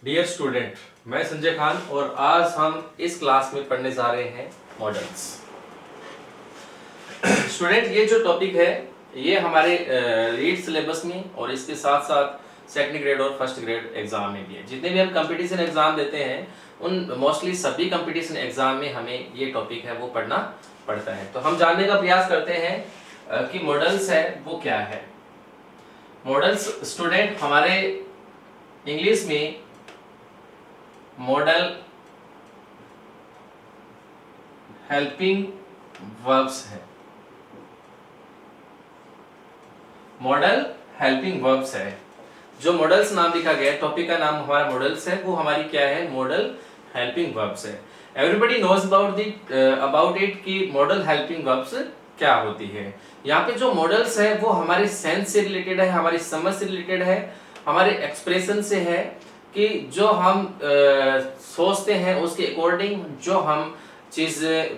Dear student, मैं संजय खान और आज हम इस क्लास में पढ़ने जा रहे हैं मॉडल्स। स्टूडेंट, ये जो टॉपिक है ये हमारे रीड सिलेबस में और इसके साथ साथ सेकंड ग्रेड और फर्स्ट ग्रेड एग्जाम में भी है। जितने भी हम कंपटीशन एग्जाम देते हैं उन मोस्टली सभी कंपटीशन एग्जाम में हमें ये टॉपिक है वो पढ़ना पड़ता है। तो हम जानने का प्रयास करते हैं कि मॉडल्स है वो क्या है। मॉडल्स स्टूडेंट हमारे इंग्लिश में मॉडल हेल्पिंग वर्ब्स है। मॉडल हेल्पिंग वर्ब्स है। जो मॉडल्स नाम लिखा गया है, टॉपिक का नाम हमारा मॉडल्स है, वो हमारी क्या है, मॉडल हेल्पिंग वर्ब्स है। एवरीबडी नोज अबाउट इट कि मॉडल हेल्पिंग वर्ब्स क्या होती है। यहाँ पे जो मॉडल्स है वो हमारे सेंस से रिलेटेड है, हमारी समझ से रिलेटेड है, हमारे एक्सप्रेशन से है कि जो हम सोचते हैं उसके अकॉर्डिंग जो हम चीज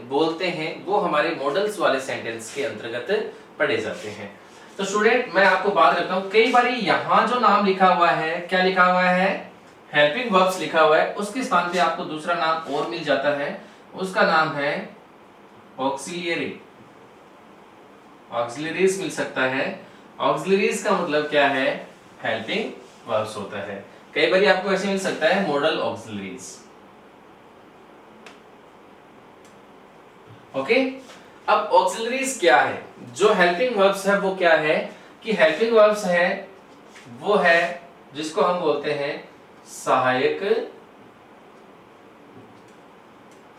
बोलते हैं वो हमारे मॉडल्स वाले सेंटेंस के अंतर्गत पढ़े जाते हैं। तो स्टूडेंट मैं आपको बात करता हूँ, कई बार यहाँ जो नाम लिखा हुआ है, क्या लिखा हुआ है, हेल्पिंग वर्ब्स लिखा हुआ है, उसके स्थान पे आपको दूसरा नाम और मिल जाता है, उसका नाम है ऑक्सिलियरी। ऑक्सिलरीज मिल सकता है। ऑक्सिलरीज का मतलब क्या है, हेल्पिंग वर्ब्स होता है। कई बार आपको ऐसे मिल सकता है मॉडल ऑक्सिलरीज। ओके, अब ऑक्सिलरीज क्या है, जो हेल्पिंग वर्ब्स है वो क्या है कि हेल्पिंग वर्ब्स है वो है जिसको हम बोलते हैं सहायक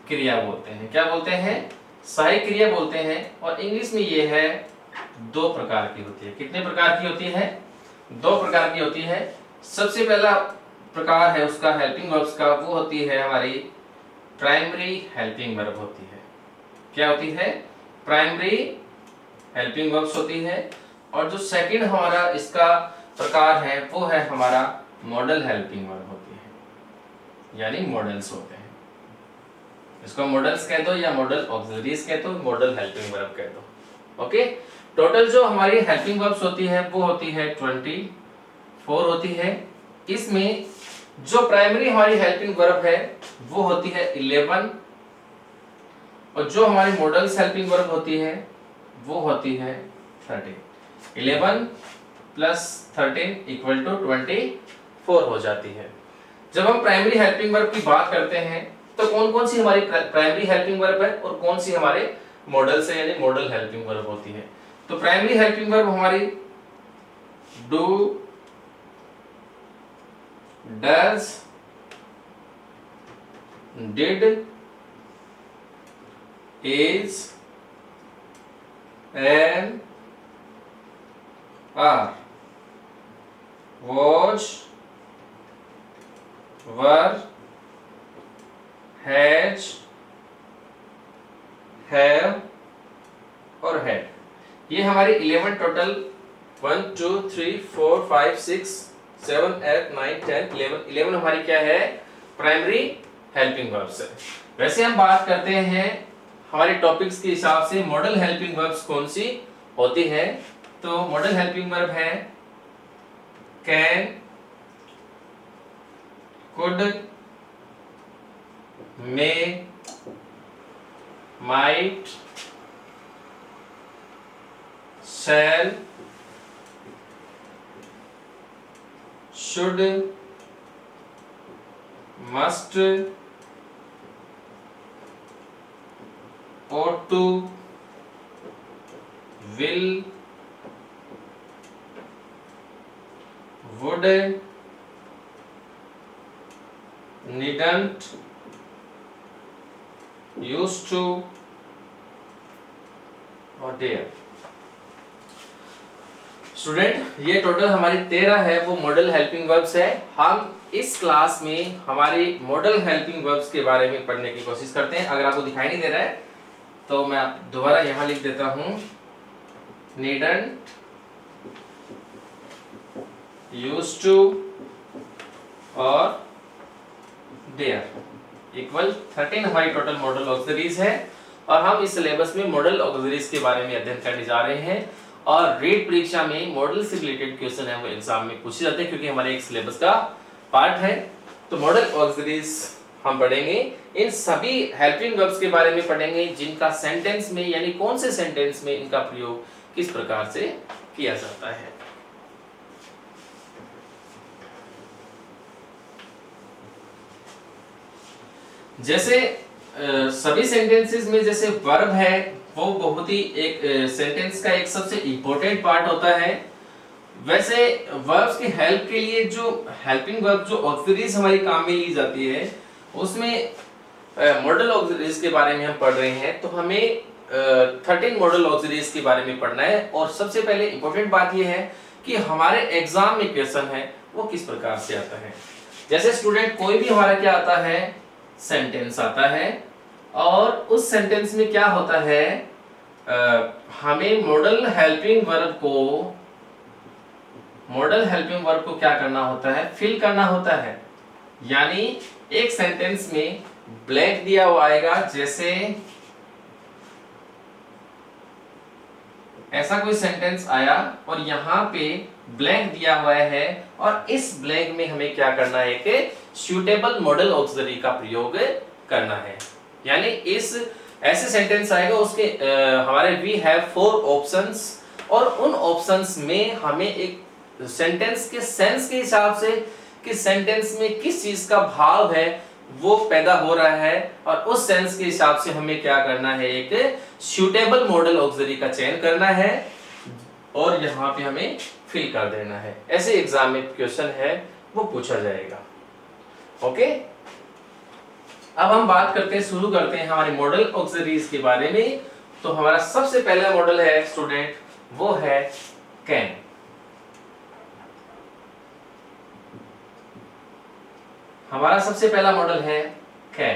क्रिया बोलते हैं। क्या बोलते हैं, सहायक क्रिया बोलते हैं। और इंग्लिश में ये है दो प्रकार की होती है। कितने प्रकार की होती है, दो प्रकार की होती है। सबसे पहला प्रकार है उसका हेल्पिंग वर्ब्स का, वो होती है हमारी प्राइमरी हेल्पिंग वर्ब होती है। क्या होती है, प्राइमरी हेल्पिंग वर्ब्स होती है। और जो सेकंड हमारा इसका प्रकार है वो है हमारा मॉडल हेल्पिंग वर्ब होती है, यानी मॉडल्स होते हैं। इसको मॉडल्स कह दो या मॉडल ऑक्सिलरीज कह दो, मॉडल हेल्पिंग वर्ब कह दो। ओके, टोटल जो हमारी हेल्पिंग वर्ब्स होती है वो होती है 24 होती है। इसमें जो प्राइमरी हमारी हेल्पिंग वर्ब है वो होती है 11 और जो हमारी मॉडल्स हेल्पिंग वर्ब होती है वो होती है 13। 11 प्लस 13 इक्वल टू 24 हो जाती है। जब हम प्राइमरी हेल्पिंग वर्ब की बात करते हैं तो कौन कौन सी हमारी प्राइमरी हेल्पिंग वर्ब है और कौन सी हमारे मॉडल्स है यानी मॉडल हेल्पिंग वर्ब होती है। तो प्राइमरी हेल्पिंग वर्ब हमारी do, does, did, is, am, are, was, were, has, have और had। ये हमारी 11 टोटल 1 2 3 4 5 6 7 8 9 10 11 हमारी क्या है, प्राइमरी हेल्पिंग वर्ब्स है। वैसे हम बात करते हैं हमारे टॉपिक्स के हिसाब से मॉडल हेल्पिंग वर्ब्स कौन सी होती है। तो मॉडल हेल्पिंग वर्ब है can, could, may, might, shall, should, must, ought to, will, would, needn't, used to और dare। स्टूडेंट ये टोटल हमारी 13 है वो मॉडल हेल्पिंग वर्ब्स है। हम इस क्लास में हमारी मॉडल हेल्पिंग वर्ब्स के बारे में पढ़ने की कोशिश करते हैं। अगर आपको दिखाई नहीं दे रहा है तो मैं दोबारा यहां लिख देता हूं, needn't, used to और dare इक्वल 13 हमारी टोटल मॉडल ऑक्सिलरीज है। और हम इस सिलेबस में मॉडल ऑक्सिलरीज के बारे में अध्ययन करने जा रहे हैं। और रीट परीक्षा में मॉडल से रिलेटेड क्वेश्चन है वो एग्जाम में पूछे जाते हैं क्योंकि हमारे एक सिलेबस का पार्ट है। तो मॉडल ऑक्सिलरीज हम पढ़ेंगे, इन सभी हेल्पिंग वर्ब्स के बारे में पढ़ेंगे जिनका सेंटेंस में यानी कौन से सेंटेंस में इनका प्रयोग किस प्रकार से किया जाता है। जैसे सभी सेंटेंसेस में जैसे वर्ब है वो बहुत ही एक सेंटेंस का एक सबसे इंपॉर्टेंट पार्ट होता है, वैसे वर्ब्स की हेल्प के लिए जो हेल्पिंग वर्ब जो ऑक्सिलरीज हमारी काम में ली जाती है उसमें मॉडल ऑक्सिलरीज के बारे में हम पढ़ रहे हैं। तो हमें 13 मॉडल ऑक्सिलरीज के बारे में पढ़ना है और सबसे पहले इंपॉर्टेंट बात यह है कि हमारे एग्जाम में क्वेश्चन है वो किस प्रकार से आता है। जैसे स्टूडेंट कोई भी हमारा क्या आता है, सेंटेंस आता है और उस सेंटेंस में क्या होता है, हमें मॉडल हेल्पिंग वर्ब को क्या करना होता है, फिल करना होता है। यानी एक सेंटेंस में ब्लैंक दिया हुआ आएगा, जैसे ऐसा कोई सेंटेंस आया और यहाँ पे ब्लैंक दिया हुआ है और इस ब्लैंक में हमें क्या करना है कि सूटेबल मॉडल ऑक्सिलरी का प्रयोग करना है। यानी इस ऐसे सेंटेंस आएगा उसके हमारे वी हैव 4 ऑप्शंस और उन ऑप्शंस में हमें एक सेंटेंस के सेंस के हिसाब से कि सेंटेंस में किस चीज का भाव है वो पैदा हो रहा है और उस सेंस के हिसाब से हमें क्या करना है, एक सूटेबल मॉडल ऑक्सिलरी का चयन करना है और यहाँ पे हमें फिल कर देना है। ऐसे एग्जाम में क्वेश्चन है वो पूछा जाएगा। ओके, अब हम बात करते हैं, शुरू करते हैं हमारे मॉडल ऑक्सिलरीज के बारे में। तो हमारा सबसे पहला मॉडल है स्टूडेंट, वो है कैन। हमारा सबसे पहला मॉडल है कैन।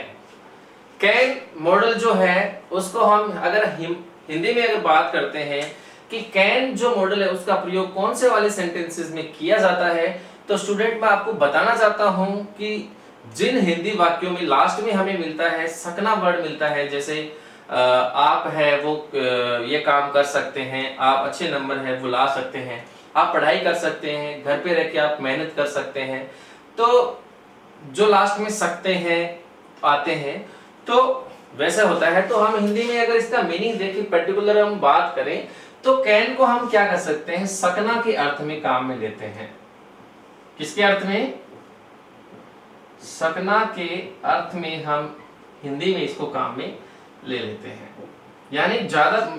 कैन मॉडल जो है उसको हम अगर हिंदी में अगर बात करते हैं कि कैन जो मॉडल है उसका प्रयोग कौन से वाले सेंटेंसेस में किया जाता है, तो स्टूडेंट मैं आपको बताना चाहता हूं कि जिन हिंदी वाक्यों में लास्ट में हमें मिलता है सकना वर्ड मिलता है, जैसे आप है वो ये काम कर सकते हैं, आप अच्छे नंबर है वो ला सकते हैं, आप पढ़ाई कर सकते हैं, घर पे रह के आप मेहनत कर सकते हैं, तो जो लास्ट में सकते हैं आते हैं तो वैसा होता है। तो हम हिंदी में अगर इसका मीनिंग देखें, पर्टिकुलर हम बात करें तो कैन को हम क्या कर सकते हैं, सकना के अर्थ में काम में लेते हैं। किसके अर्थ में, सकना के अर्थ में हम हिंदी में इसको काम में ले लेते हैं। यानी ज्यादा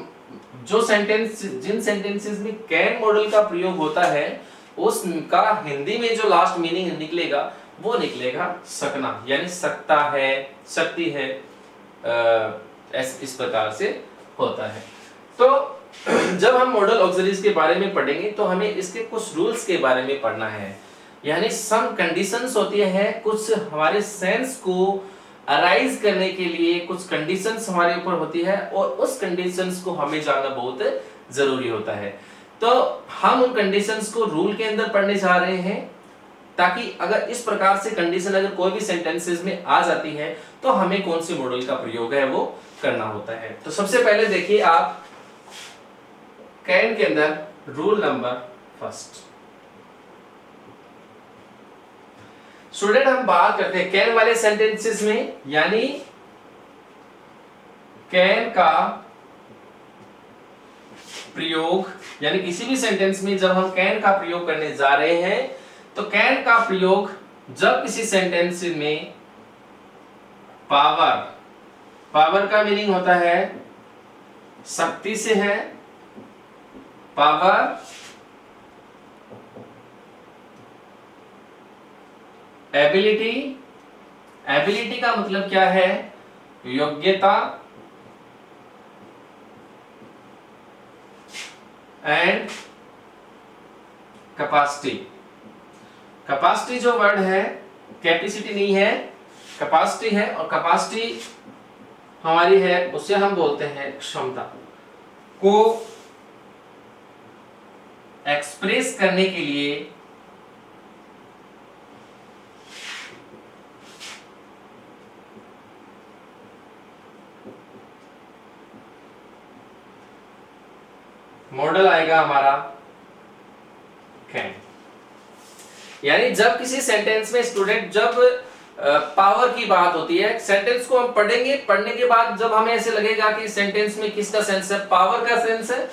जो सेंटेंस जिन सेंटेंसेस में कैन मॉडल का प्रयोग होता है उसका हिंदी में जो लास्ट मीनिंग निकलेगा वो निकलेगा सकना, यानी सकता है, शक्ति है, इस प्रकार से होता है। तो जब हम मॉडल ऑक्सिलरीज के बारे में पढ़ेंगे तो हमें इसके कुछ रूल्स के बारे में पढ़ना है। यानी सम कंडीशंस होती है, कुछ हमारे सेंस को अराइज करने के लिए कुछ कंडीशंस हमारे ऊपर होती है और उस कंडीशंस को हमें जानना बहुत जरूरी होता है। तो हम उन कंडीशंस को रूल के अंदर पढ़ने जा रहे हैं ताकि अगर इस प्रकार से कंडीशन अगर कोई भी सेंटेंसेस में आ जाती है तो हमें कौन सी मॉडल का प्रयोग है वो करना होता है। तो सबसे पहले देखिए आप कैन के अंदर रूल नंबर फर्स्ट। स्टूडेंट हम बात करते हैं कैन वाले सेंटेंसेस में, यानी कैन का प्रयोग, यानी किसी भी सेंटेंस में जब हम कैन का प्रयोग करने जा रहे हैं तो कैन का प्रयोग जब किसी सेंटेंस में पावर का मीनिंग होता है शक्ति से है, पावर, एबिलिटी का मतलब क्या है, योग्यता, एंड कैपेसिटी जो वर्ड है, कैपेसिटी नहीं है, कैपेसिटी है, और कैपेसिटी हमारी है उसे हम बोलते हैं क्षमता को एक्सप्रेस करने के लिए मॉडल आएगा हमारा कैन। यानी जब किसी सेंटेंस में स्टूडेंट जब पावर की बात होती है, सेंटेंस को हम पढ़ेंगे, पढ़ने के बाद जब हमें ऐसे लगेगा कि सेंटेंस में किसका सेंस है, पावर का सेंस है,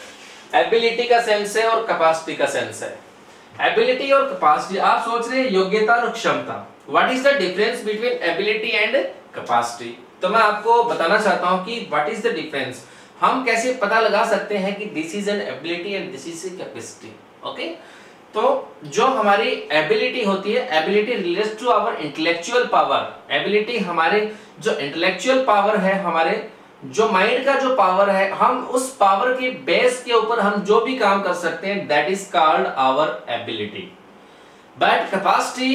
एबिलिटी का सेंस है और कैपेसिटी का सेंस है। एबिलिटी और कैपेसिटी, आप सोच रहे हैं योग्यता और क्षमता, what is the difference between ability and capacity? तो मैं आपको बताना चाहता हूं कि व्हाट इज द डिफरेंस, हम कैसे पता लगा सकते हैं कि this is an ability and this is a capacity. Okay, तो जो हमारी एबिलिटी होती है, ability relates to our intellectual power. Ability हमारे जो इंटेलेक्चुअल पावर है, हमारे जो माइंड का जो पावर है, हम उस पावर के बेस के ऊपर हम जो भी काम कर सकते हैं, that is called our ability. But capacity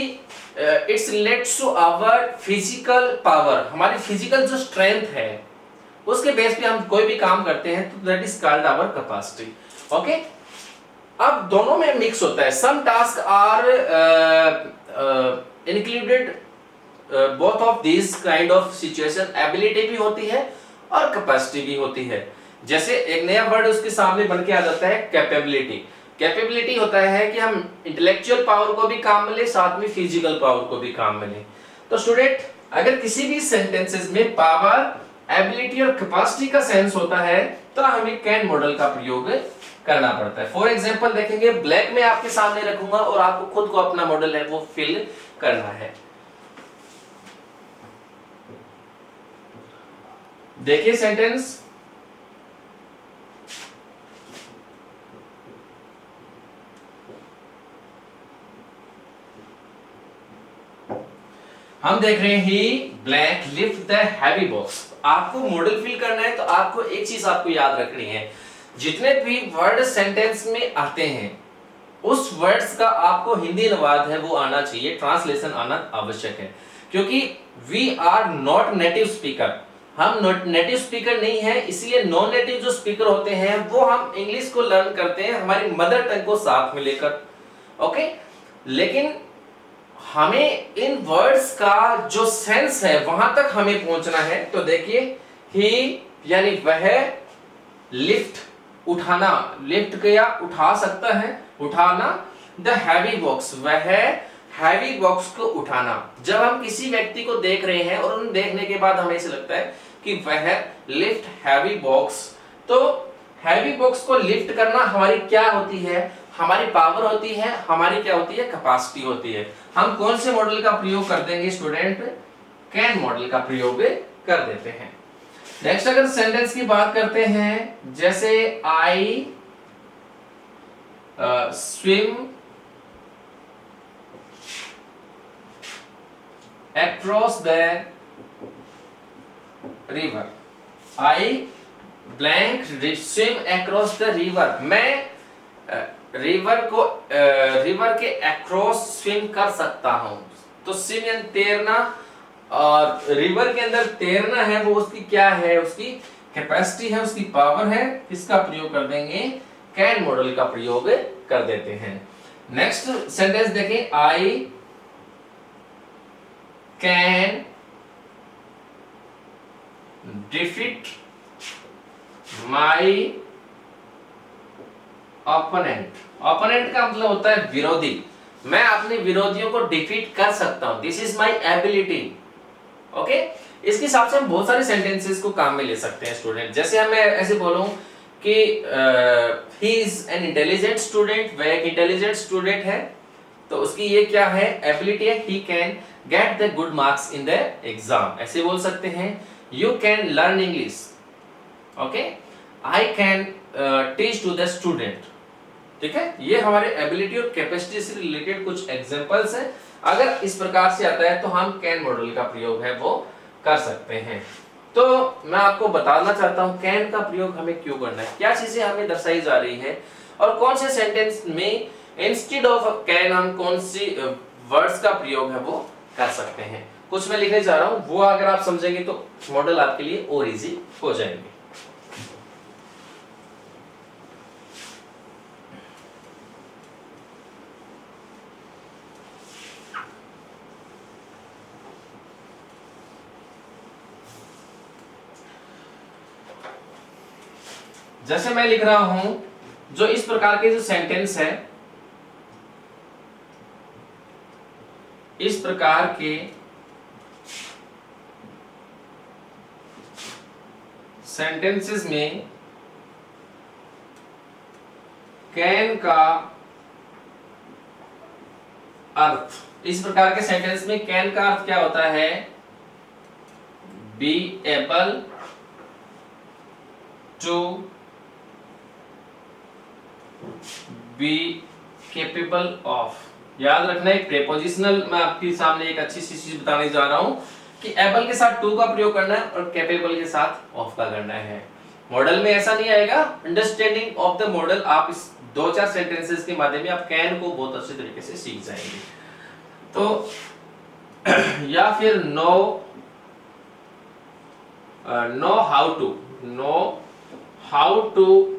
it's relates to our physical power, हमारी फिजिकल जो स्ट्रेंथ है उसके बेस पे हम कोई भी काम करते हैं, तो that is called our capacity. Okay, अब दोनों में मिक्स होता है। Some task are included both of this kind of situation, ability भी होती है और कैपेसिटी भी होती है। जैसे एक नया वर्ड उसके सामने बन के आ जाता है, कैपेबिलिटी। कैपेबिलिटी होता है कि हम इंटेलेक्चुअल पावर को भी काम मिले, साथ में फिजिकल पावर को भी काम मिले। तो स्टूडेंट, अगर किसी भी सेंटेंसेस में पावर, एबिलिटी और कैपेसिटी का सेंस होता है, तो हमें कैन मॉडल का प्रयोग करना पड़ता है। फॉर एग्जांपल देखेंगे, ब्लैक में आपके सामने रखूंगा और आपको खुद को अपना मॉडल है वो फिल करना है। देखिए सेंटेंस, हम देख रहे हैं he black lift the heavy box. आपको मॉडल फिल करना है तो आपको एक चीज आपको याद रखनी है, जितने भी वर्ड सेंटेंस में आते हैं उस वर्ड्स का आपको हिंदी अनुवाद है वो आना चाहिए, ट्रांसलेशन आना आवश्यक है। क्योंकि we are not native speaker, हम नेटिव स्पीकर नहीं है, इसलिए नॉन नेटिव जो स्पीकर होते हैं वो हम इंग्लिश को लर्न करते हैं हमारी मदर टंग को साथ में लेकर। ओके, लेकिन हमें इन वर्ड्स का जो सेंस है वहां तक हमें पहुंचना है। तो देखिए, ही यानी वह, लिफ्ट उठाना, लिफ्ट किया उठा सकता है, उठाना, द हैवी बॉक्स वह हैवी बॉक्स को उठाना। जब हम किसी व्यक्ति को देख रहे हैं और उन्हें देखने के बाद हमें ऐसे लगता है कि वह लिफ्ट हैवी बॉक्स, तो हैवी बॉक्स को लिफ्ट करना हमारी क्या होती है, हमारी पावर होती है, हमारी क्या होती है, कैपेसिटी होती है। हम कौन से मॉडल का प्रयोग कर देंगे स्टूडेंट, कैन मॉडल का प्रयोग कर देते हैं। नेक्स्ट अगर सेंटेंस की बात करते हैं, जैसे I swim across the river, I blank swim across the river, मैं रिवर को रिवर के अक्रॉस स्विम कर सकता हूं। तो स्विम यानी तैरना, और रिवर के अंदर तैरना है वो उसकी क्या है, उसकी कैपेसिटी है, उसकी पावर है। इसका प्रयोग कर देंगे, कैन मॉडल का प्रयोग कर देते हैं। नेक्स्ट सेंटेंस देखें, I can defeat my opponent. Opponent का मतलब होता है विरोधी, मैं अपने विरोधियों को डिफीट कर सकता हूं, this is my ability. Okay, इसके हिसाब से हम बहुत सारे सेंटेंसेस को काम में ले सकते हैं स्टूडेंट। जैसे मैं ऐसे बोलूं कि he is an intelligent student, वह एक इंटेलिजेंट स्टूडेंट है, तो उसकी ये क्या है, एबिलिटी है, he can get the good marks in the exam. ऐसे बोल सकते हैं, you can learn English, okay, I can teach to the student. ठीक है, ये हमारे एबिलिटी और कैपेसिटी से रिलेटेड कुछ एग्जांपल्स हैं। अगर इस प्रकार से आता है तो हम कैन मॉडल का प्रयोग है वो कर सकते हैं। तो मैं आपको बताना चाहता हूं कैन का प्रयोग हमें क्यों करना है, क्या चीजें हमें दर्शाई जा रही है, और कौन से सेंटेंस में इंस्टेड ऑफ कैन हम कौन सी वर्ड्स का प्रयोग है वो कर सकते हैं। कुछ मैं लिखने जा रहा हूं, वो अगर आप समझेंगे तो मॉडल आपके लिए और इजी हो जाएंगे। जैसे मैं लिख रहा हूं, जो इस प्रकार के जो सेंटेंस है, इस प्रकार के सेंटेंसेस में कैन का अर्थ, इस प्रकार के सेंटेंस में कैन का अर्थ क्या होता है? Be able to, be capable of. याद रखना एक प्रेपोजिशनल, मैं आपके सामने एक अच्छी सी चीज बताने जा रहा हूं कि एबल के साथ टू का प्रयोग करना है और कैपेबल के साथ ऑफ का करना है। मॉडल में ऐसा नहीं आएगा। अंडरस्टैंडिंग ऑफ द मॉडल, आप इस दो चार सेंटेंसेस के माध्यम में आप कैन को बहुत अच्छे तरीके से सीख जाएंगे। तो या फिर नो हाउ टू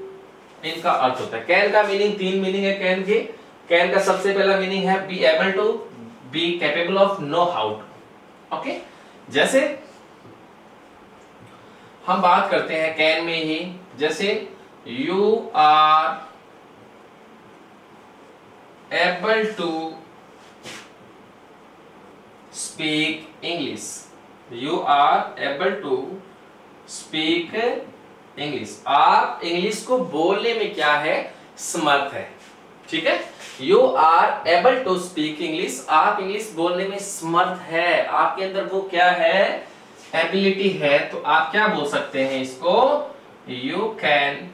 इनका अर्थ होता है। कैन का मीनिंग, तीन मीनिंग है कैन के। कैन का सबसे पहला मीनिंग है be able to, be capable of, know how to. Okay, जैसे हम बात करते हैं कैन में ही, जैसे you are able to speak English, you are able to speak English. आप इंग्लिश को बोलने में क्या है? समर्थ है। ठीक है, you are able to speak English, आप इंग्लिश बोलने में समर्थ है, आपके अंदर वो क्या है? एबिलिटी है। तो आप क्या बोल सकते हैं इसको? You can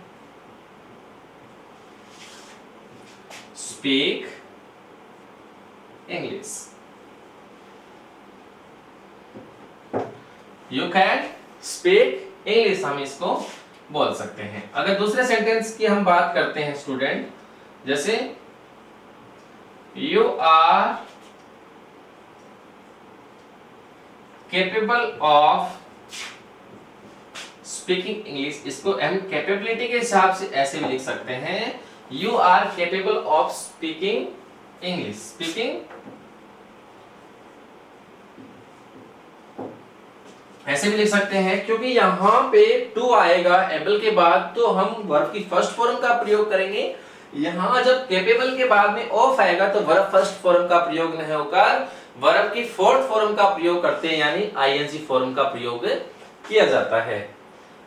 speak English, you can speak English, हम इसको बोल सकते हैं। अगर दूसरे सेंटेंस की हम बात करते हैं स्टूडेंट, जैसे you are capable of speaking English, इसको हम कैपेबिलिटी के हिसाब से ऐसे भी लिख सकते हैं, you are capable of speaking English, speaking, ऐसे भी लिख सकते हैं। क्योंकि यहां पे टू आएगा एबल के बाद तो हम वर्ब की फर्स्ट फॉर्म का प्रयोग करेंगे। यहां जब केपेबल के बाद में ऑफ आएगा तो वर्ब फर्स्ट फॉर्म का प्रयोग नहीं होकर वर्ब की फोर्थ फॉर्म का प्रयोग करते हैं, यानी आईएनजी फॉर्म का प्रयोग किया जाता है।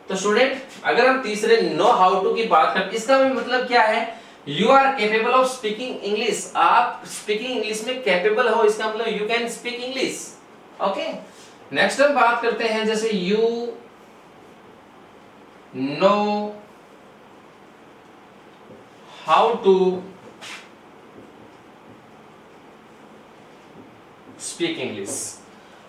तो स्टूडेंट, अगर हम तीसरे नो हाउ टू की बात करें, इसका मतलब क्या है? You are capable of speaking English, आप स्पीकिंग इंग्लिश में कैपेबल हो, इसका मतलब you can speak English. Okay, next हम बात करते हैं, जैसे you know how to speak English.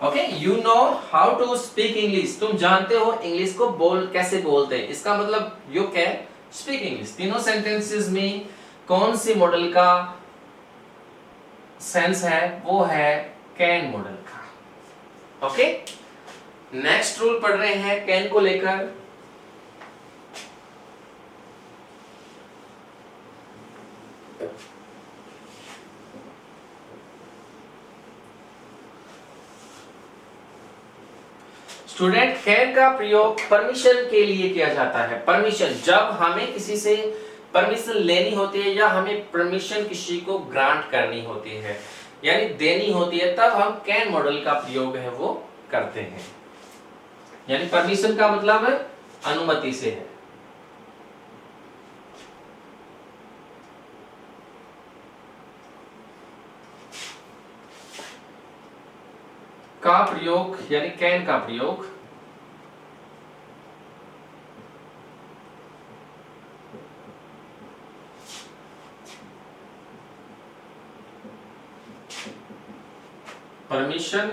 Okay, you know how to speak English, तुम जानते हो इंग्लिश को कैसे बोलते हैं, इसका मतलब यू कैन स्पीक इंग्लिश। तीनों सेंटेंसेस में कौन सी मॉडल का सेंस है? वो है कैन मॉडल का। ओके, नेक्स्ट रूल पढ़ रहे हैं कैन को लेकर। स्टूडेंट, कैन का प्रयोग परमिशन के लिए किया जाता है। परमिशन, जब हमें किसी से परमिशन लेनी होती है या हमें परमिशन किसी को ग्रांट करनी होती है, यानी देनी होती है, तब हम कैन मॉडल का प्रयोग है वो करते हैं। यानी परमिशन का मतलब है अनुमति से है। का प्रयोग यानी कैन का प्रयोग परमिशन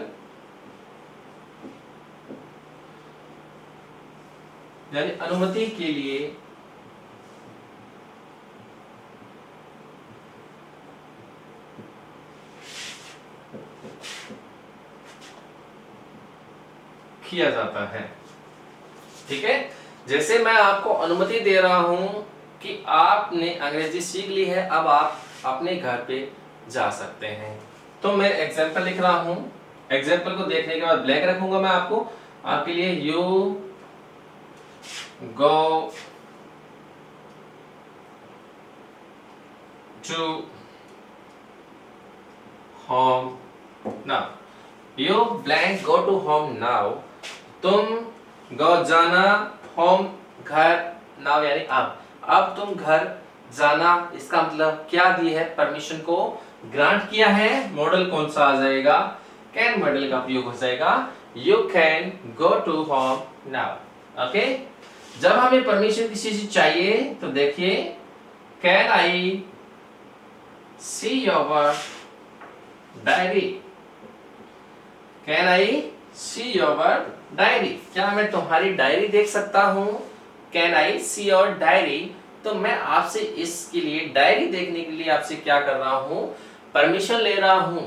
यानी अनुमति के लिए किया जाता है। ठीक है, जैसे मैं आपको अनुमति दे रहा हूं कि आपने अंग्रेजी सीख ली है, अब आप अपने घर पे जा सकते हैं। तो मैं एग्जाम्पल लिख रहा हूं, एग्जाम्पल को देखने के बाद ब्लैंक रखूंगा मैं आपको आपके लिए। You go to home now you blank go to home now, तुम गो जाना, होम घर, नाउ यानी अब तुम घर जाना, इसका मतलब क्या दी है, परमिशन को ग्रांट किया है। मॉडल कौन सा आ जाएगा, कैन मॉडल का प्रयोग हो जाएगा, you can go to home now. Okay, जब हमें परमिशन किसी चीज चाहिए तो देखिए, can I see your diary, can I see your diary, क्या मैं तुम्हारी डायरी देख सकता हूं, can I see your diary. तो मैं आपसे इसके लिए, डायरी देखने के लिए आपसे क्या कर रहा हूं, परमिशन ले रहा हूं।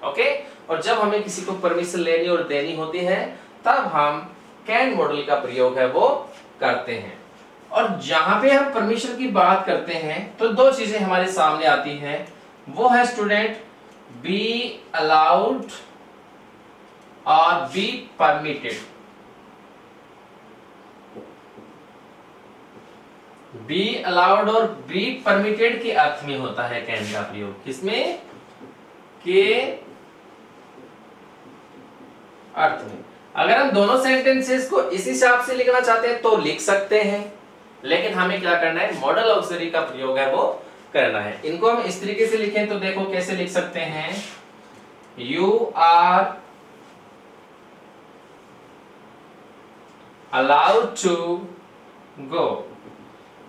ओके, और जब हमें किसी को परमिशन लेनी और देनी होती है तब हम कैन मॉडल का प्रयोग है वो करते हैं। और जहां पे हम परमिशन की बात करते हैं तो दो चीजें हमारे सामने आती हैं, वो है स्टूडेंट बी अलाउड और बी परमिटेड। बी अलाउड और बी परमिटेड के अर्थ में होता है कैन का प्रयोग, किसमें, के अर्थ में। अगर हम दोनों सेंटेंसेस को इस हिसाब से लिखना चाहते हैं तो लिख सकते हैं, लेकिन हमें क्या करना है, मॉडल ऑक्सिलरी का प्रयोग है वो करना है। इनको हम इस तरीके से लिखें तो देखो कैसे लिख सकते हैं, you are allowed to go,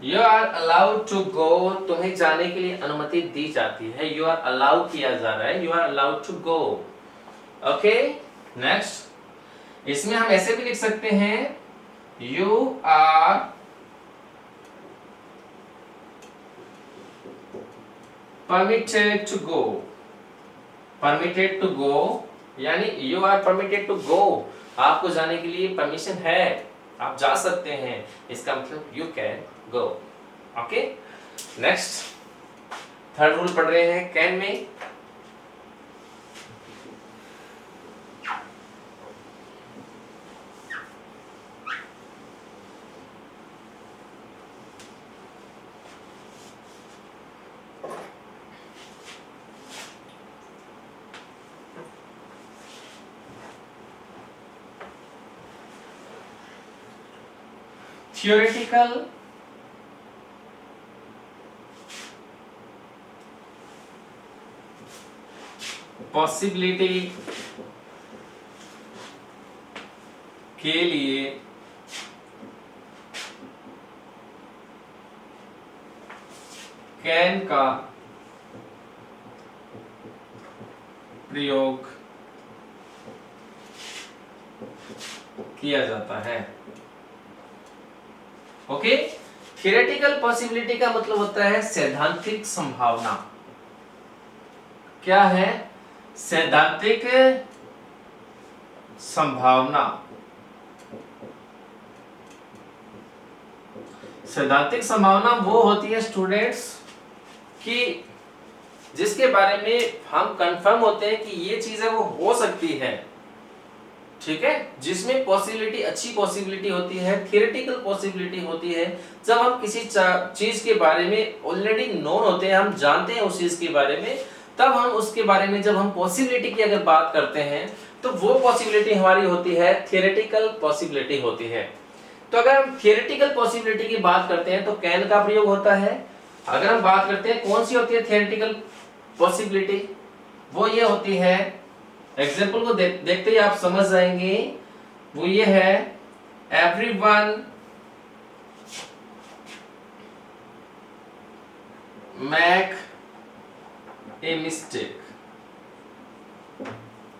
you are allowed to go, तुम्हें जाने के लिए अनुमति दी जाती है, यू आर अलाउड किया जा रहा है, you are allowed to go. Okay, next, इसमें हम ऐसे भी लिख सकते हैं, you are permitted to go, permitted to go यानी you are permitted to go, आपको जाने के लिए परमिशन है, आप जा सकते हैं, इसका मतलब you can go. Okay, next, third rule पढ़ रहे हैं कैन में। थियोरेटिकल पॉसिबिलिटी के लिए कैन का प्रयोग किया जाता है। ओके, थियोरेटिकल पॉसिबिलिटी का मतलब होता है सैद्धांतिक संभावना। क्या है, सैद्धांतिक संभावना। सैद्धांतिक संभावना वो होती है स्टूडेंट्स कि जिसके बारे में हम कंफर्म होते हैं कि ये चीज है वो हो सकती है, ठीक है, जिसमें पॉसिबिलिटी, अच्छी पॉसिबिलिटी होती है, थियोरेटिकल पॉसिबिलिटी होती है जब हम किसी चीज के बारे में ऑलरेडी नोन होते हैं, हम जानते हैं उस चीज के बारे में, तब हम उसके बारे में जब हम पॉसिबिलिटी की अगर बात करते हैं तो वो पॉसिबिलिटी हमारी होती है थियोरेटिकल पॉसिबिलिटी होती है। तो अगर हम थियोरेटिकल पॉसिबिलिटी की बात करते हैं तो कैन का प्रयोग होता है। अगर हम बात करते हैं कौन सी होती है थियोरेटिकल पॉसिबिलिटी, वो ये होती है, एग्जाम्पल को देखते ही आप समझ जाएंगे, वो ये है, everyone make a mistake.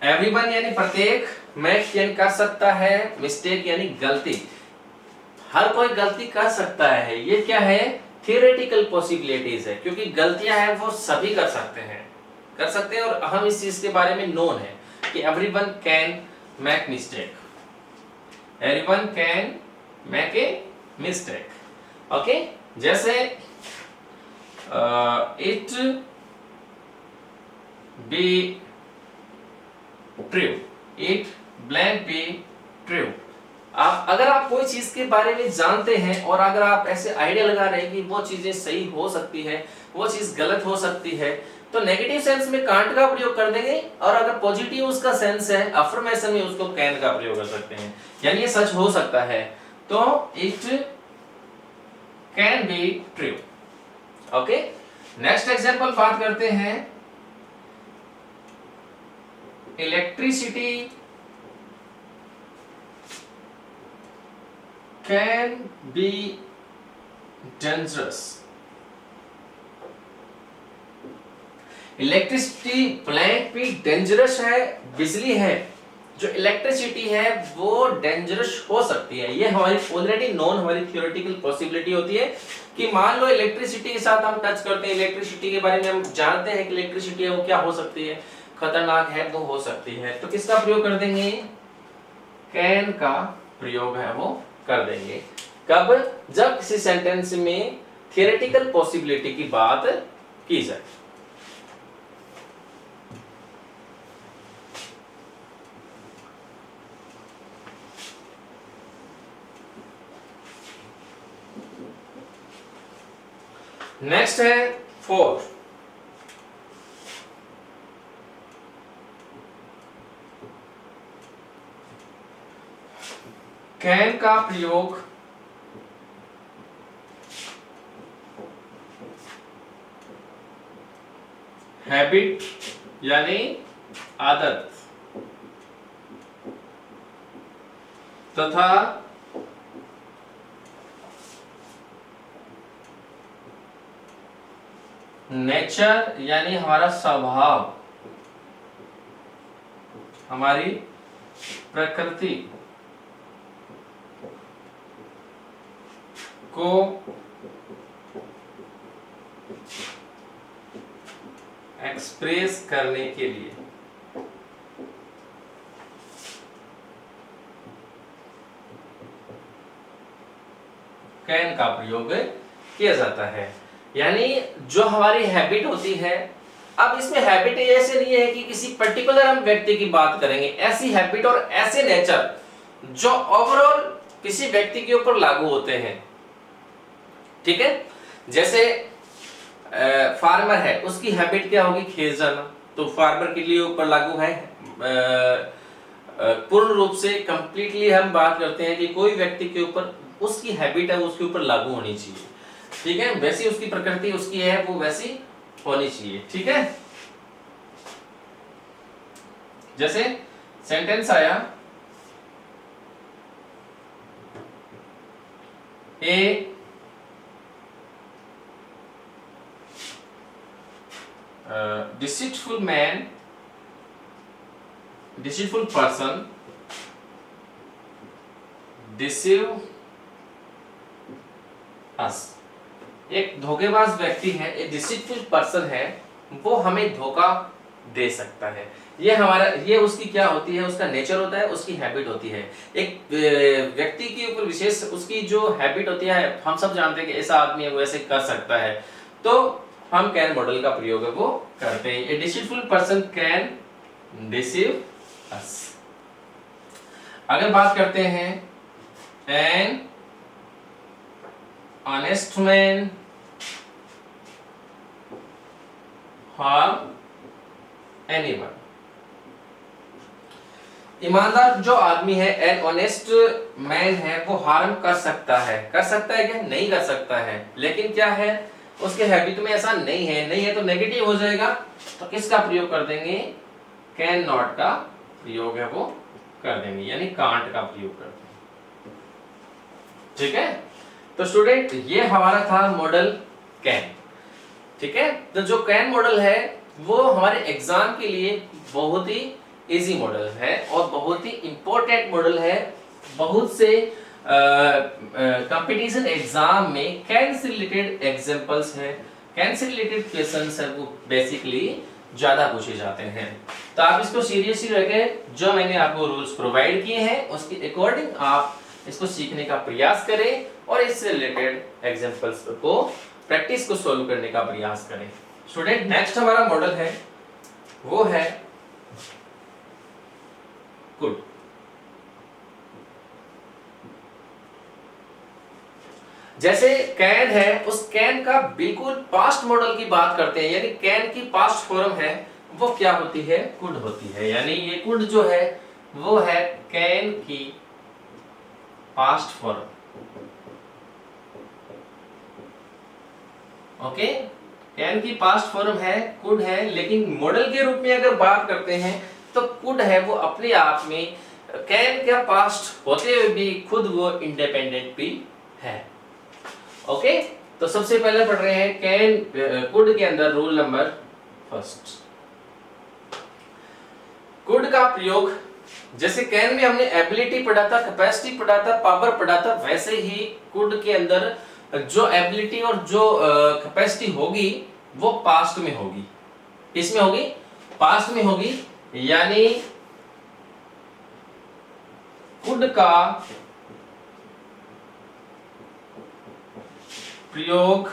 Everyone यानी प्रत्येक, मेक यानी कर सकता है, मिस्टेक यानी गलती, हर कोई गलती कर सकता है। ये क्या है, थियोरेटिकल पॉसिबिलिटीज है, क्योंकि गलतियां हैं वो सभी कर सकते हैं और हम इस चीज के बारे में नोन है कि everyone can make mistake, everyone can make a mistake. Okay, जैसे it be true, it blank be true. अगर आप कोई चीज के बारे में जानते हैं और अगर आप ऐसे आइडिया लगा रहे हैं कि वो चीजें सही हो सकती है, वो चीज गलत हो सकती है, तो नेगेटिव सेंस में कांट का प्रयोग कर देंगे, और अगर पॉजिटिव उसका सेंस है अफर्मेशन में उसको कैन का प्रयोग कर सकते हैं, यानी ये सच हो सकता है, तो it can be true. Okay, next example बात करते हैं electricity can be dangerous. Electricity blank भी डेंजरस है, बिजली है जो इलेक्ट्रिसिटी है वो डेंजरस हो सकती है। ये हमारी ऑलरेडी नॉन हमारी थियोरेटिकल पॉसिबिलिटी होती है कि मान लो इलेक्ट्रिसिटी के साथ हम टच करते हैं, इलेक्ट्रिसिटी के बारे में हम जानते हैं कि इलेक्ट्रिसिटी है वो क्या हो सकती है, खतरनाक है तो हो सकती है, तो किसका प्रयोग कर देंगे, कैन का प्रयोग है वो कर देंगे। कब, जब किसी सेंटेंस में थियोरेटिकल पॉसिबिलिटी की बात की जाए। नेक्स्ट है 4, कैन का प्रयोग हैबिट यानी आदत तथा नेचर यानी हमारा स्वभाव, हमारी प्रकृति को एक्सप्रेस करने के लिए कैन का प्रयोग किया जाता है। यानी जो हमारी हैबिट होती है, अब इसमें हैबिट ऐसे नहीं है कि किसी पर्टिकुलर हम व्यक्ति की बात करेंगे, ऐसी हैबिट और ऐसे नेचर जो ओवरऑल किसी व्यक्ति के ऊपर लागू होते हैं। ठीक है, जैसे फार्मर है, उसकी हैबिट क्या होगी, खेत जाना, तो फार्मर के लिए ऊपर लागू है। पूर्ण रूप से कंप्लीटली हम बात करते हैं कि कोई व्यक्ति के ऊपर उसकी हैबिट है उसके ऊपर लागू होनी चाहिए। ठीक है, वैसी उसकी प्रकृति उसकी है वो वैसी होनी चाहिए। ठीक है, जैसे सेंटेंस आया, ए deceitful man, deceitful person deceive us। एक धोखेबाज व्यक्ति है, एक डिसीटफुल पर्सन है, वो हमें धोखा दे सकता है। ये हमारा, ये उसकी क्या होती है, उसका नेचर होता है, उसकी हैबिट होती है। एक व्यक्ति के ऊपर विशेष उसकी जो हैबिट होती है, हम सब जानते हैं कि ऐसा आदमी है वो ऐसे कर सकता है, तो हम कैन मॉडल का प्रयोग है वो करते हैं। A deceitful person can deceive us. अगर बात करते हैं an honest man harm anyone. ईमानदार जो आदमी है, एन ऑनेस्ट मैन है, वो हार्म कर सकता है। कर सकता है क्या, नहीं कर सकता है, लेकिन क्या है उसके हैबिट में ऐसा नहीं है। नहीं है तो नेगेटिव हो जाएगा, तो किसका प्रयोग कर देंगे, कैन नॉट का प्रयोग है वो कर देंगे, यानी कांट का प्रयोग कर देंगे। ठीक है, तो स्टूडेंट ये हमारा था मॉडल कैन। ठीक है, तो जो कैन मॉडल है वो हमारे एग्जाम के लिए बहुत ही इजी मॉडल है और बहुत ही इंपॉर्टेंट मॉडल है। बहुत से कंपटीशन एग्जाम में कैन से रिलेटेड एग्जांपल्स हैं, कैन से रिलेटेड क्वेश्चंस हैं, वो बेसिकली ज्यादा पूछे जाते हैं। तो आप इसको सीरियसली रखें, जो मैंने आपको रूल्स प्रोवाइड किए हैं उसके अकॉर्डिंग आप इसको सीखने का प्रयास करें और इससे रिलेटेड एग्जांपल्स को प्रैक्टिस को सॉल्व करने का प्रयास करें। स्टूडेंट नेक्स्ट हमारा मॉडल है वो है गुड। जैसे कैन है, उस कैन का बिल्कुल पास्ट मॉडल की बात करते हैं, यानी कैन की पास्ट फॉर्म है वो क्या होती है, कुड होती है। यानी ये कुड जो है वो है कैन की पास्ट फॉर्म। ओके, कैन की पास्ट फॉर्म है, कुड है, लेकिन मॉडल के रूप में अगर बात करते हैं तो कुड है वो अपने आप में कैन का पास्ट होते हुए भी खुद वो इंडिपेंडेंट भी है। ओके, तो सबसे पहले पढ़ रहे हैं कैन कुड के अंदर रूल नंबर फर्स्ट। कुड का प्रयोग, जैसे कैन में हमने एबिलिटी पढ़ा था, कैपेसिटी पढ़ा था, पावर पढ़ा था, वैसे ही कुड के अंदर जो एबिलिटी और जो कैपेसिटी होगी वो पास्ट में होगी। किसमें होगी, पास्ट में होगी। यानी कुड का प्रयोग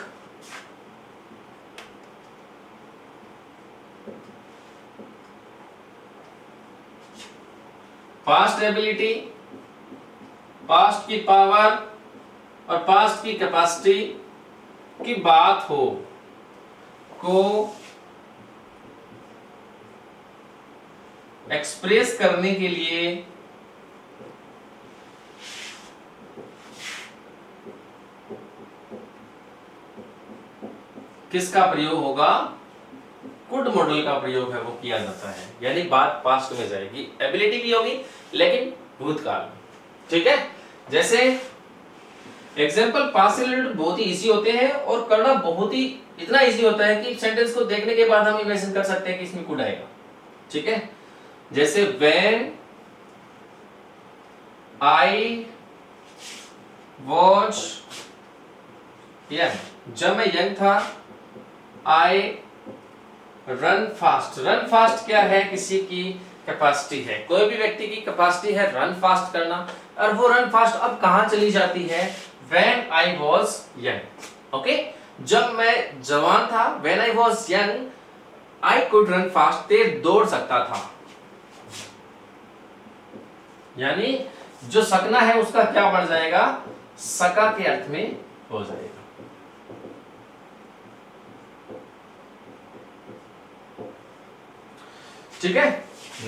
पास्ट एबिलिटी, पास्ट की पावर और पास्ट की कैपेसिटी की बात हो को एक्सप्रेस करने के लिए किसका प्रयोग होगा, कुड मॉडल का प्रयोग है वो किया जाता है। यानी बात पास्ट में जाएगी, एबिलिटी भी होगी लेकिन भूतकाल में। ठीक है, जैसे एग्जाम्पल पास्ट बहुत ही इजी होते हैं और करना बहुत ही इतना इजी होता है कि सेंटेंस को देखने के बाद हम इमेजिन कर सकते हैं कि इसमें कुड आएगा। ठीक है, जैसे व्हेन आई वॉज यंग, जब मैं यंग था, I run fast. Run fast क्या है, किसी की कैपेसिटी है, कोई भी व्यक्ति की कैपेसिटी है रन फास्ट करना, और वो रन फास्ट अब कहां चली जाती है, When I was young. Okay, जब मैं जवान था, when I was young, I could run fast, तेज दौड़ सकता था। यानी जो सकना है उसका क्या बन जाएगा, सका के अर्थ में हो जाएगा। ठीक है,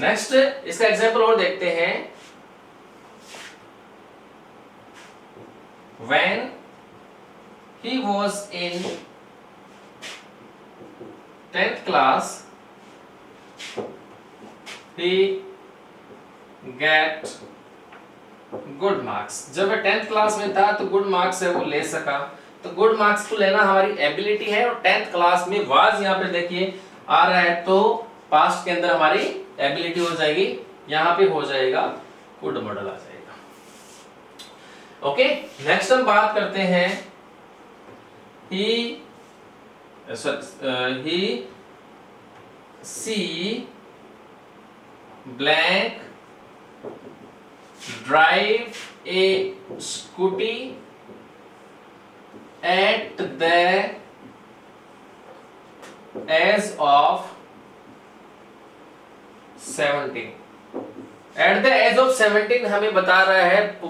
नेक्स्ट इसका एग्जांपल और देखते हैं। When he was in 10th class, he get good marks. जब वह 10th क्लास में था तो गुड मार्क्स है वो ले सका। तो गुड मार्क्स को लेना हमारी एबिलिटी है, और 10th क्लास में वाज यहाँ पे देखिए आ रहा है, तो पास्ट के अंदर हमारी एबिलिटी हो जाएगी, यहाँ पे हो जाएगा कुड मॉडल आ जाएगा। ओके, नेक्स्ट हम बात करते हैं he see blank drive a scooty at the age of 17। At the age of 17 हमें बता रहा है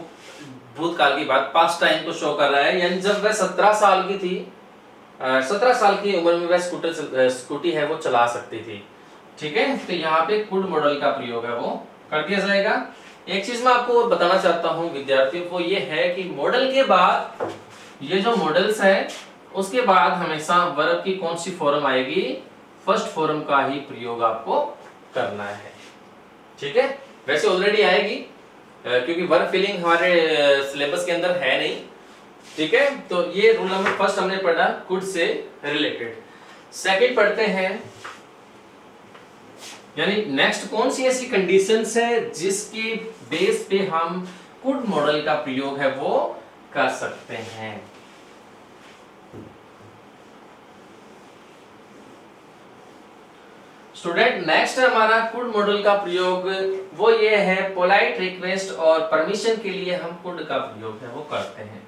भूतकाल की बात, पास्ट टाइम को शो कर रहा है। यानी जब वह 17 साल की थी, 17 साल की उम्र में वह स्कूटी है वो चला सकती थी। ठीक है, तो यहाँ पे कुड मॉडल का प्रयोग है वो कर दिया जाएगा। एक चीज मैं आपको बताना चाहता हूँ विद्यार्थियों को, ये है कि मॉडल के बाद ये जो मॉडल्स है उसके बाद हमेशा वर्ब की कौन सी फॉर्म आएगी, फर्स्ट फॉर्म का ही प्रयोग आपको करना है। ठीक है, वैसे ऑलरेडी आएगी क्योंकि वर्ब फिलिंग हमारे सिलेबस के अंदर है नहीं। ठीक है, तो ये रूल नंबर फर्स्ट हमने पढ़ा कुड से रिलेटेड। सेकंड पढ़ते हैं, यानी नेक्स्ट कौन सी ऐसी कंडीशंस है जिसके बेस पे हम कुड मॉडल का प्रयोग है वो कर सकते हैं। स्टूडेंट, नेक्स्ट हमारा कुड मॉडल का प्रयोग वो ये है, पोलाइट रिक्वेस्ट और परमिशन के लिए हम कुड का प्रयोग है वो करते हैं।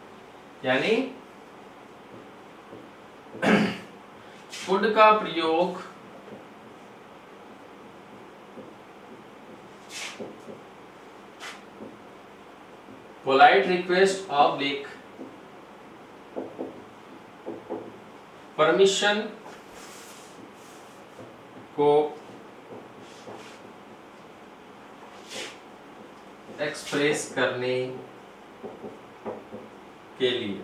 यानी कुड का प्रयोग पोलाइट रिक्वेस्ट ऑब्लिक परमिशन को एक्सप्रेस करने के लिए,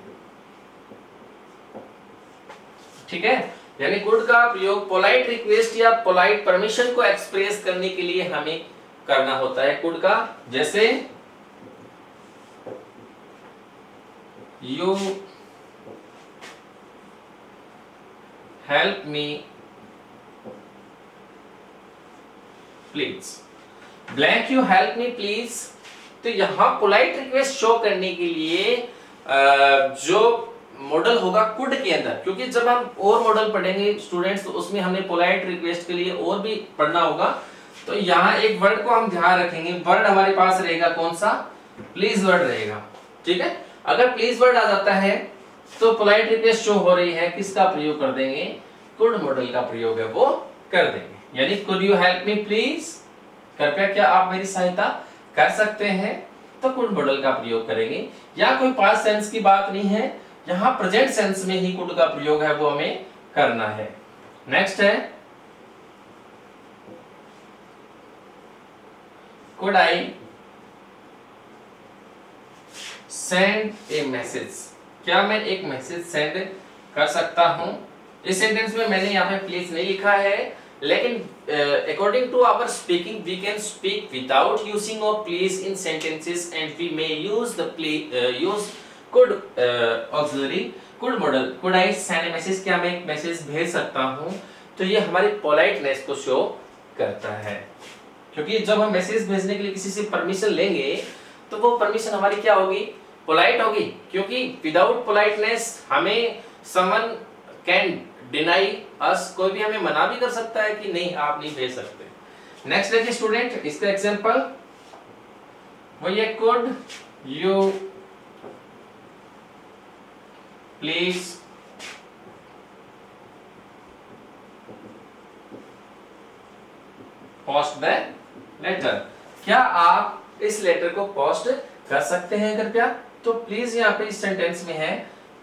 ठीक है। यानी कुड का प्रयोग पोलाइट रिक्वेस्ट या पोलाइट परमिशन को एक्सप्रेस करने के लिए हमें करना होता है कुड का। जैसे you help me please, blank you help me please. तो यहां पोलाइट रिक्वेस्ट शो करने के लिए जो मॉडल होगा कुड के अंदर, क्योंकि जब हम और मॉडल पढ़ेंगे स्टूडेंट्स तो उसमें हमने पोलाइट रिक्वेस्ट के लिए और भी पढ़ना होगा। तो यहाँ एक वर्ड को हम ध्यान रखेंगे, वर्ड हमारे पास रहेगा कौन सा, प्लीज वर्ड रहेगा, ठीक है। अगर प्लीज वर्ड आ जाता है तो पोलाइट रिक्वेस्ट शो हो रही है, किसका प्रयोग कर देंगे, कुड मॉडल का प्रयोग है वो कर देंगे। यानी could you help me please, कृपया क्या आप मेरी सहायता कर सकते हैं, तो कुड मॉडल का प्रयोग करेंगे। या कोई पास्ट टेंस की बात नहीं है, यहाँ प्रेजेंट सेंस में ही कुड का प्रयोग है वो हमें करना है। नेक्स्ट है could I send a message, क्या मैं एक मैसेज सेंड कर सकता हूं। इस सेंटेंस में मैंने यहाँ पे प्लीज नहीं लिखा है, लेकिन according to our speaking we can speak without using of please in sentences and we may use the use could auxiliary could modal. Could I send a message, क्या मैं एक मैसेज भेज सकता हूं। तो ये हमारी पोलाइटनेस को शो करता है, क्योंकि जब हम मैसेज भेजने के लिए किसी से परमिशन लेंगे तो वो परमिशन हमारी क्या होगी, पोलाइट होगी। क्योंकि विदाउट पोलाइटनेस हमें समवन कैन डिनाई अस, कोई भी हमें मना भी कर सकता है कि नहीं आप नहीं भेज सकते। नेक्स्ट देखिए स्टूडेंट, इसका एग्जांपल वो ये could you please post the letter, क्या आप इस लेटर को पोस्ट कर सकते हैं कृपया। तो प्लीज यहाँ पे इस सेंटेंस में है,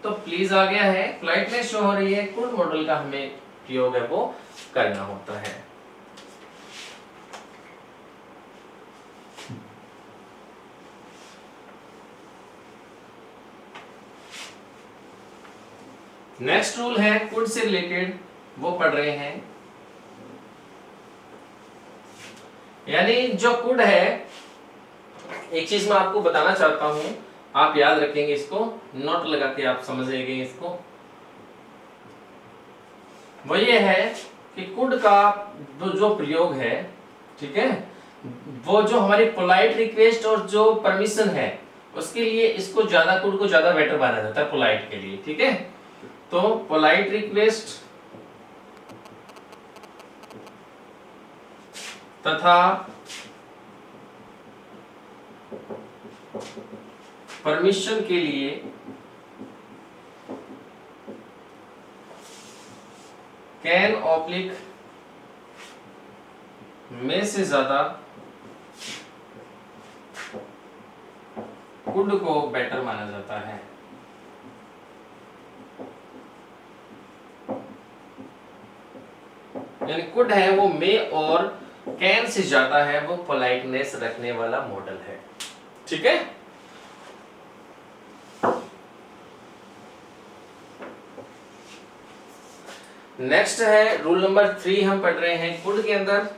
तो प्लीज आ गया है, पोलाइटनेस शो हो रही है, कुड मॉडल का हमें प्रयोग है वो करना होता है। नेक्स्ट रूल है कुड से रिलेटेड, वो पढ़ रहे हैं। यानी जो कुड है, एक चीज मैं आपको बताना चाहता हूं, आप याद रखेंगे इसको, नोट लगा के आप समझेंगे इसको। वो ये है कि कुड का जो प्रयोग है, ठीक है, वो जो हमारी पोलाइट रिक्वेस्ट और जो परमिशन है उसके लिए इसको ज्यादा, कुड को ज्यादा बेटर माना जाता है पोलाइट के लिए, ठीक है। तो पोलाइट रिक्वेस्ट तथा परमिशन के लिए कैन ऑब्लिक में से ज्यादा कुड को बेटर माना जाता है। यानी कुड है वो मे और कैन से ज्यादा है वो पोलाइटनेस रखने वाला मॉडल है, ठीक है। नेक्स्ट है रूल नंबर 3 हम पढ़ रहे हैं कुड के अंदर।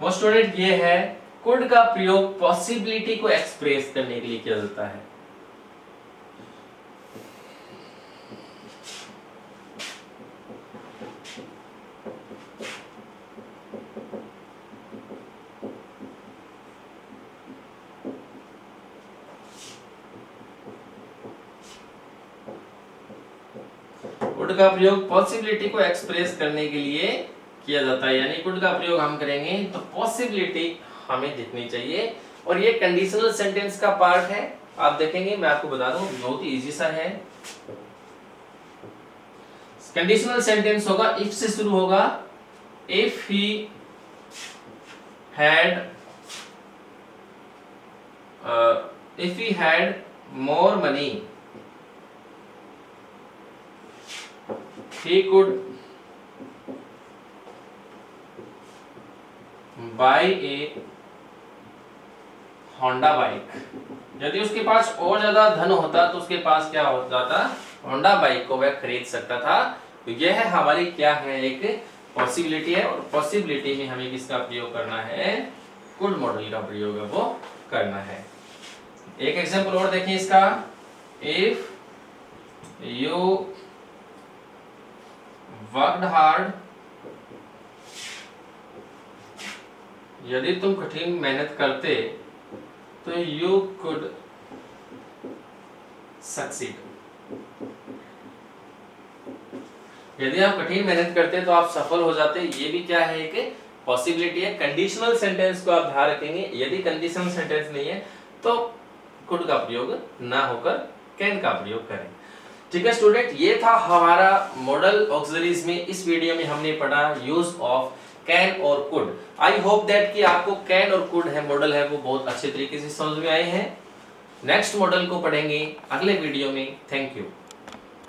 वो स्टूडेंट ये है, कुड का प्रयोग पॉसिबिलिटी को एक्सप्रेस करने के लिए किया जाता है। कुड का प्रयोग पॉसिबिलिटी को एक्सप्रेस करने के लिए किया जाता है। यानी कुड का प्रयोग हम करेंगे तो पॉसिबिलिटी हमें दिखनी चाहिए, और ये कंडीशनल सेंटेंस का पार्ट है। आप देखेंगे, मैं आपको बता दूं, बहुत ही इजी सा है। कंडीशनल सेंटेंस होगा, इफ से शुरू होगा, if he had if he had more money he could buy a Honda bike. यदि उसके पास और ज्यादा धन होता तो उसके पास क्या हो जाता, होंडा बाइक को वह खरीद सकता था। तो यह हमारी क्या है, एक पॉसिबिलिटी है, और पॉसिबिलिटी में हमें किसका प्रयोग करना है, कुड मॉडल का प्रयोग है वो करना है। एक एग्जांपल और देखें इसका, इफ यू वर्कड हार्ड, यदि तुम कठिन मेहनत करते तो यू कुड सक्सीड। यदि आप कठिन मेहनत करते तो आप सफल हो जाते। ये भी क्या है, एक पॉसिबिलिटी है। कंडीशनल सेंटेंस को आप ध्यान रखेंगे, यदि कंडीशनल सेंटेंस नहीं है तो कुड का प्रयोग ना होकर कैन का प्रयोग करें। ठीक है स्टूडेंट, ये था हमारा मॉडल ऑक्सिलरीज में। इस वीडियो में हमने पढ़ा यूज ऑफ कैन और कुड। आई होप दैट कि आपको कैन और कुड है मॉडल है वो बहुत अच्छे तरीके से समझ में आए हैं। नेक्स्ट मॉडल को पढ़ेंगे अगले वीडियो में। Thank you.